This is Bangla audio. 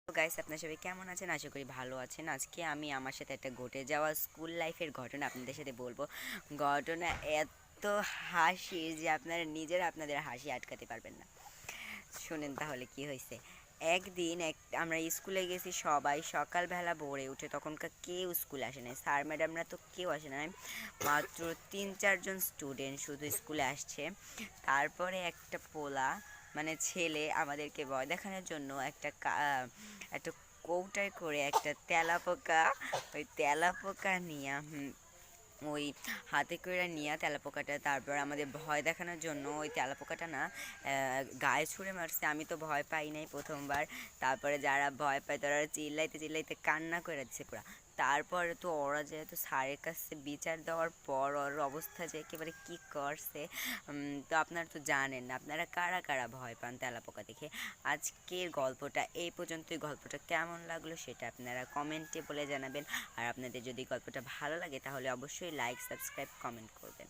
গাইস, আপনার সবাই কেমন আছেন? আশা করি ভালো আছেন। আজকে আমি আমার সাথে একটা ঘটে যাওয়া স্কুল লাইফের ঘটনা আপনাদের সাথে বলবো। ঘটনা এত হাসির যে আপনারা নিজেরা আপনাদের হাসি আটকাতে পারবেন না। শুনেন তাহলে কি হয়েছে। একদিন আমরা স্কুলে গেছি, সবাই সকালবেলা ভোরে উঠে, তখনকার কেউ স্কুলে আসে নাই, স্যার ম্যাডামরা তো কেউ আসে না, মাত্র 3-4 জন স্টুডেন্ট শুধু স্কুলে আসছে। তারপরে একটা পোলা, মানে ছেলে, আমাদেরকে ভয় দেখানোর জন্য একটা কৌটায় করে একটা তেলাপোকা, ওই তেলাপোকা নিয়ে ওই হাতে করে নিয়ে তেলাপোকাটা, তারপর আমাদের ভয় দেখানোর জন্য ওই তেলাপোকাটা না গায়ে ছুঁড়ে মারছে। আমি তো ভয় পাই নাই প্রথমবার। তারপরে যারা ভয় পায় তারা চিল্লাইতে চিল্লাইতে কান্না করে দিচ্ছে পুরা। তারপরে তো ওরা যেহেতু স্যারের কাছে বিচার দেওয়ার পর ওর অবস্থা যে একেবারে কী করছে, তো আপনারা তো জানেন না, আপনারা কারা কারা ভয় পান তেলাপোকা দেখে। আজকের গল্পটা এই পর্যন্তই। গল্পটা কেমন লাগলো সেটা আপনারা কমেন্টে বলে জানাবেন। আর আপনাদের যদি গল্পটা ভালো লাগে তাহলে অবশ্যই লাইক, সাবস্ক্রাইব, কমেন্ট করবেন।